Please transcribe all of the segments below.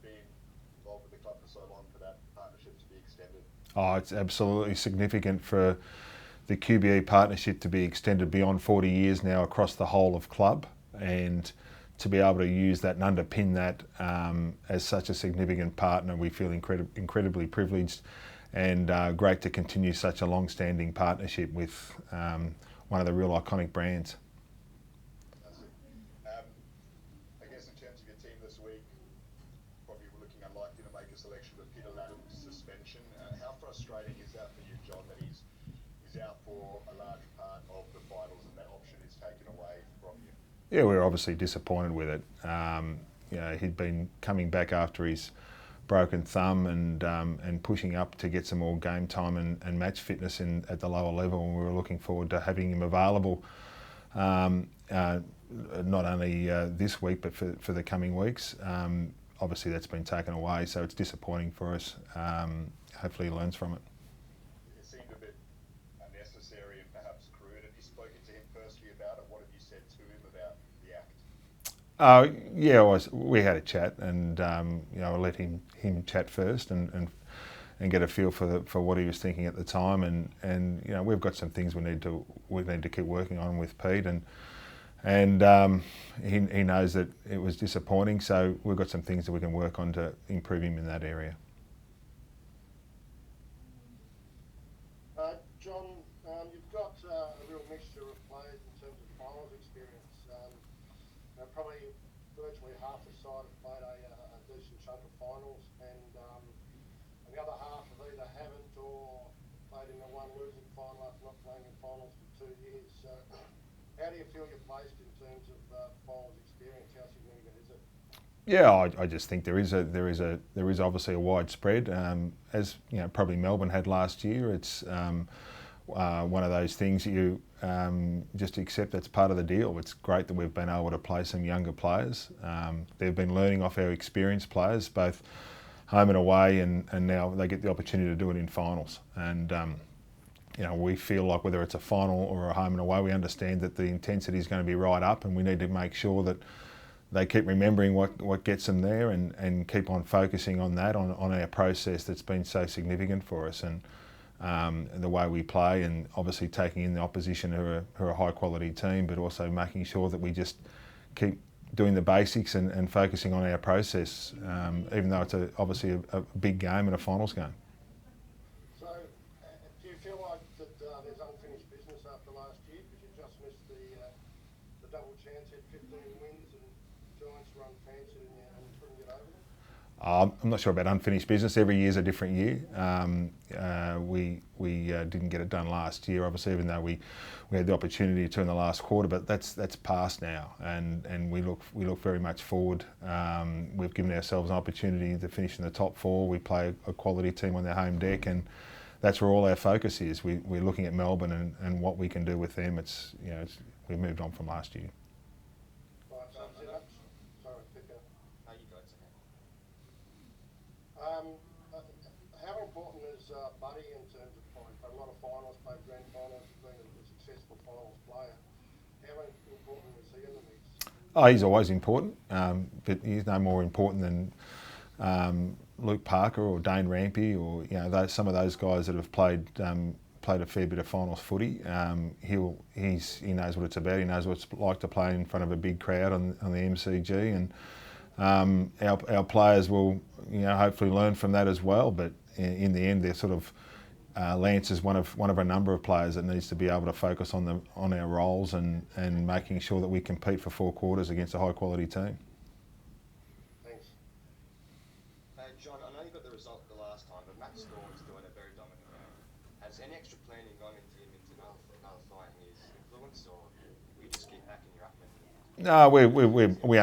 being involved with the club for so long for that partnership to be extended? Oh, it's absolutely significant for the QBE partnership to be extended beyond 40 years now across the whole of club, and to be able to use that and underpin that as such a significant partner, we feel incredibly privileged, and great to continue such a long-standing partnership with one of the real iconic brands. I guess in terms of your team this week, probably we're looking unlikely to make a selection with Peter Laddam's suspension. How frustrating is that for you, John, that he's out for a large part of the finals and that option is taken away from you? Yeah, we're obviously disappointed with it. He'd been coming back after his broken thumb and pushing up to get some more game time and match fitness at the lower level, and we were looking forward to having him available not only this week but for the coming weeks. Obviously that's been taken away, so it's disappointing for us. Hopefully he learns from it. It seemed a bit unnecessary and perhaps crude. Have you spoken to him personally about it? What have you said to him about the act? We had a chat, and I let him chat first and get a feel for what he was thinking at the time, and we've got some things we need to keep working on with Pete, and he knows that it was disappointing, so we've got some things that we can work on to improve him in that area. John, you've got a real mixture of players in terms of finals experience. Probably virtually half the side have played a decent chunk of finals, and the other half have either haven't or played in the one losing final after not playing in finals for 2 years. So how do you feel you're placed in terms of finals experience? How significant is it? Yeah, I just think there is obviously a wide spread. As probably Melbourne had last year. It's one of those things you just accept that's part of the deal. It's great that we've been able to play some younger players. They've been learning off our experienced players, both home and away, and now they get the opportunity to do it in finals. And we feel like whether it's a final or a home and away, we understand that the intensity is going to be right up, and we need to make sure that they keep remembering what gets them there, and keep on focusing on that, on our process that's been so significant for us, and the way we play, and obviously taking in the opposition who are a high quality team, but also making sure that we just keep doing the basics and focusing on our process, even though it's obviously a big game and a finals game. So do you feel like that there's unfinished business after last year, because you just missed the double chance at 15 wins and Giants were unfancied and you couldn't get over them? I'm not sure about unfinished business. Every year's a different year. We didn't get it done last year, obviously, even though we had the opportunity to in the last quarter. But that's past now, and we look very much forward. We've given ourselves an opportunity to finish in the top 4. We play a quality team on their home deck, and that's where all our focus is. We're looking at Melbourne and what we can do with them. We've moved on from last year. How important is Buddy in terms of playing? Played a lot of finals, played grand finals, been a successful finals player. How important is he in the mix? Oh, he's always important, but he's no more important than Luke Parker or Dane Rampy, or some of those guys that have played a fair bit of finals footy. He knows what it's about. He knows what it's like to play in front of a big crowd on the MCG, and our players will hopefully learn from that as well. But in the end, they're sort of Lance is one of a number of players that needs to be able to focus on our roles and making sure that we compete for 4 quarters against a high quality team. Thanks. John, I know you got the result the last time, but Max Gawn's doing a very dominant game. Has any extra planning gone into him into another fight and his influence, or will you just keep backing your up? No, we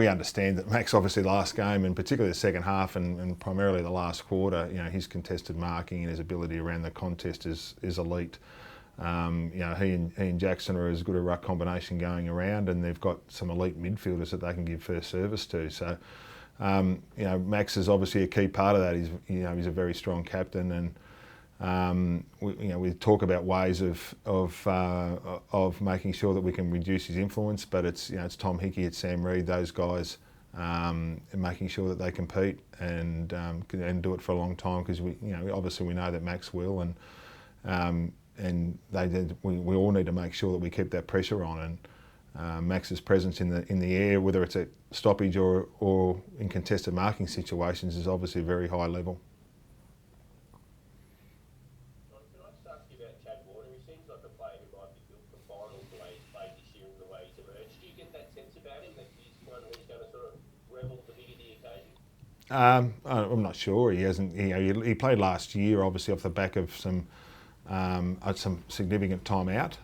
understand that Max, obviously the last game, and particularly the second half and primarily the last quarter, his contested marking and his ability around the contest is elite. He and Jackson are as good a ruck combination going around, and they've got some elite midfielders that they can give first service to. So, Max is obviously a key part of that. He's a very strong captain, and we talk about ways of making sure that we can reduce his influence, but it's Tom Hickey, it's Sam Reid, those guys and making sure that they compete and do it for a long time, because obviously we know that Max will, and we all need to make sure that we keep that pressure on, and Max's presence in the air, whether it's at stoppage or in contested marking situations, is obviously very high level. Can I just ask you about Chad Warner? He seems like a player who might be built for finals the way he's played this year and the way he's emerged. Do you get that sense about him, that he's one who's going to sort of revel the bigger the occasion? I'm not sure. He hasn't. He played last year, obviously off the back of some significant time out.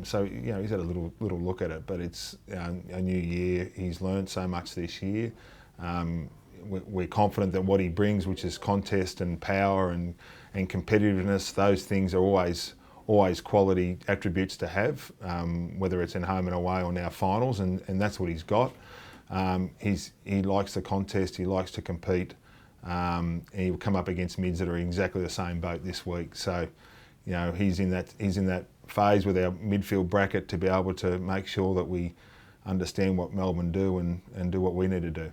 So he's had a little look at it, but it's a new year. He's learned so much this year. We're confident that what he brings, which is contest and power and competitiveness, those things are always quality attributes to have, whether it's in home and away or now finals, and that's what he's got. He likes the contest. He likes to compete. He will come up against mids that are in exactly the same boat this week. So, he's in that phase with our midfield bracket to be able to make sure that we understand what Melbourne do and do what we need to do.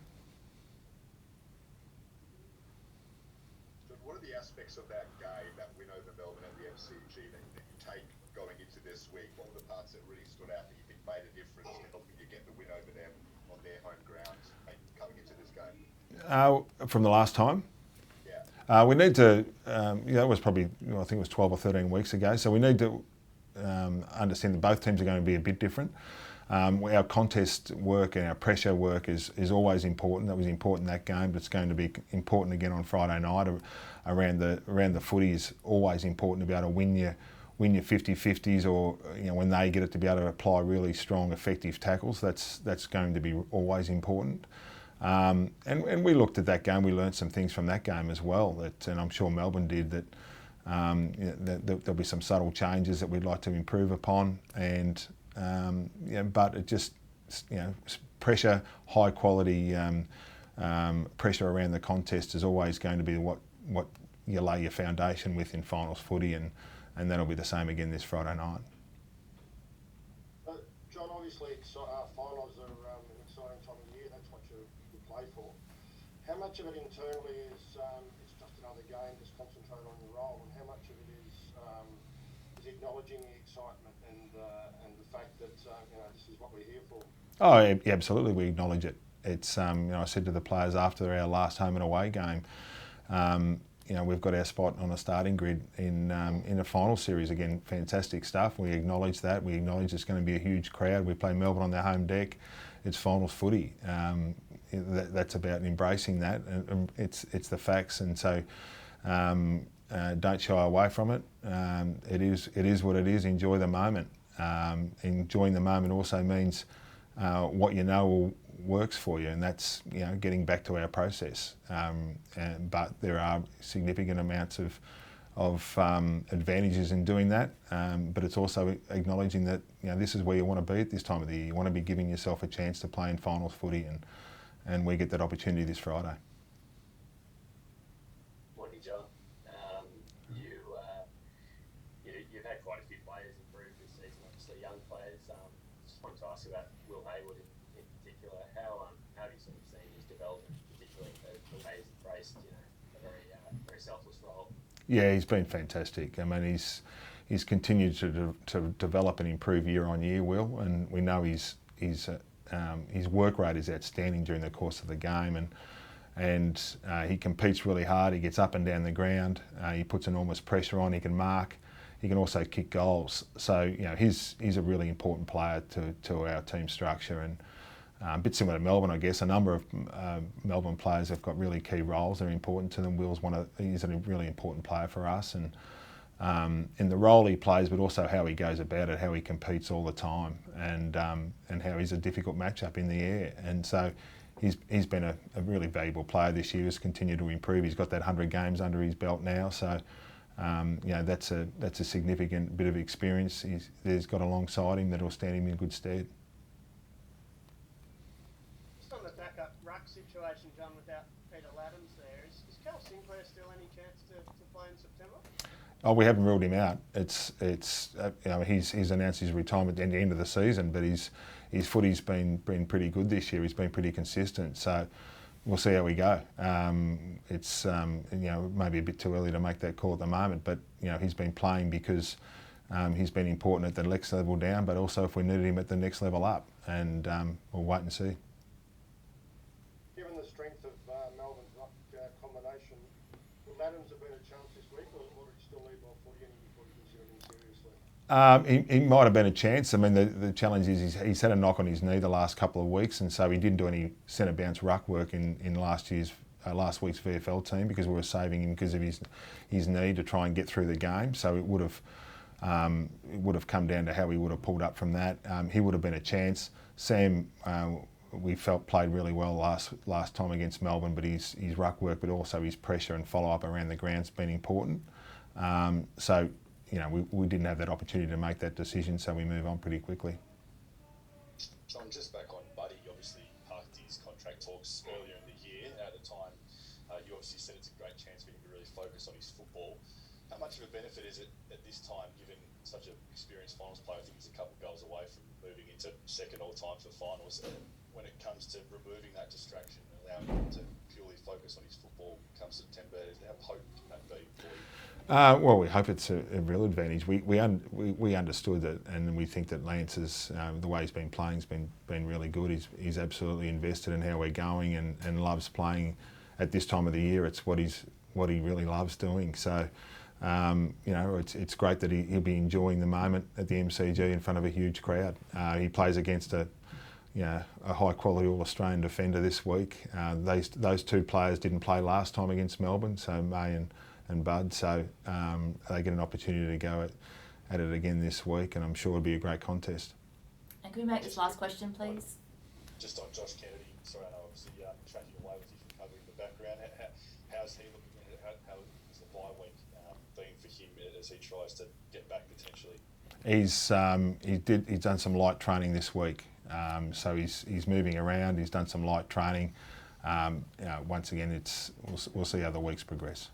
What are the aspects of that game, that win over Melbourne and the MCG, that you take going into this week? What were the parts that really stood out that you think made a difference to helping you get the win over them on their home ground coming into this game? From the last time? Yeah. We need to, that was probably, I think it was 12 or 13 weeks ago, so we need to understand that both teams are going to be a bit different. Our contest work and our pressure work is always important. That was important in that game, but it's going to be important again on Friday night. Around the footy is always important to be able to win your 50-50s, or when they get it, to be able to apply really strong, effective tackles. That's going to be always important. And we looked at that game. We learned some things from that game as well. And I'm sure Melbourne did that. There'll be some subtle changes that we'd like to improve upon, but it just pressure, high quality pressure around the contest is always going to be what you lay your foundation with in finals footy, and that'll be the same again this Friday night. John, obviously finals are an exciting time of year. That's what you play for. How much of it internally is it's just another game, just concentrate on your role, and how much of it is acknowledging the excitement and the fact that this is what we're here for? Oh, yeah, absolutely, we acknowledge it. It's I said to the players after our last home and away game, we've got our spot on a starting grid in a final series. Again, fantastic stuff. We acknowledge that. We acknowledge it's going to be a huge crowd. We play Melbourne on their home deck. It's finals footy. That's about embracing that, and it's the facts. And so don't shy away from it. It is what it is. Enjoy the moment. Enjoying the moment also means what works for you, and that's getting back to our process. But there are significant amounts of advantages in doing that. But it's also acknowledging that this is where you want to be at this time of the year. You want to be giving yourself a chance to play in finals footy, and we get that opportunity this Friday. Morning, John. You've had quite a few players improve this season, obviously young players. Just wanted to ask about Will Hayward in particular. How have you sort of seen his development, particularly the way he's embraced a very selfless role? Yeah, he's been fantastic. I mean, he's continued to develop and improve year on year, Will, and we know his work rate is outstanding during the course of the game, and he competes really hard. He gets up and down the ground. He puts enormous pressure on. He can mark. He can also kick goals. So he's a really important player to our team structure, and a bit similar to Melbourne, I guess. A number of Melbourne players have got really key roles that are important to them. He's a really important player for us, and in the role he plays, but also how he goes about it, how he competes all the time, and how he's a difficult matchup in the air. And so he's been a really valuable player this year. He's continued to improve. He's got that 100 games under his belt now, so that's a significant bit of experience he's got alongside him that will stand him in good stead. Just on the backup ruck situation, John, without Peter Laddams there, is Cal Sinclair still any chance to play in September? Oh, we haven't ruled him out. He's announced his retirement at the end of the season, but his footy's been pretty good this year. He's been pretty consistent. So we'll see how we go. It's maybe a bit too early to make that call at the moment, but he's been playing because he's been important at the next level down, but also if we needed him at the next level up, and we'll wait and see. Given the strength of Melbourne's ruck combination, will Adams have been a chance this week, or would he still leave off footy before you consider him seriously? He might have been a chance. I mean, the challenge is he's had a knock on his knee the last couple of weeks, and so he didn't do any centre bounce ruck work in last week's VFL team because we were saving him because of his knee to try and get through the game. So it would have come down to how he would have pulled up from that. He would have been a chance. Sam, we felt played really well last time against Melbourne, but his ruck work, but also his pressure and follow up around the ground's been important. So we didn't have that opportunity to make that decision, so we move on pretty quickly. John, just back on Buddy, obviously parked his contract talks earlier in the year. At the time, you obviously said it's a great chance for him to really focus on his football. How much of a benefit is it at this time, given such an experienced finals player? I think he's a couple of goals away from moving into second all time for finals. When it comes to removing that distraction and allowing him to purely focus on his football come September, how potent can that be for you? Well, we hope it's a real advantage. We understood that, and we think that Lance's the way he's been playing has been really good. He's absolutely invested in how we're going and loves playing at this time of the year. It's what he really loves doing. So, it's great that he'll be enjoying the moment at the MCG in front of a huge crowd. He plays against a high quality All Australian defender this week. Those two players didn't play last time against Melbourne, so May and Bud, so they get an opportunity to go at it again this week, and I'm sure it'll be a great contest. And can we make this last question, please? Just on Josh Kennedy, sorry, I know obviously tracking away with you from covering the background. How's he looking? How is the bye week being for him as he tries to get back potentially? He's done some light training this week, so he's moving around. He's done some light training. Once again, we'll see how the weeks progress.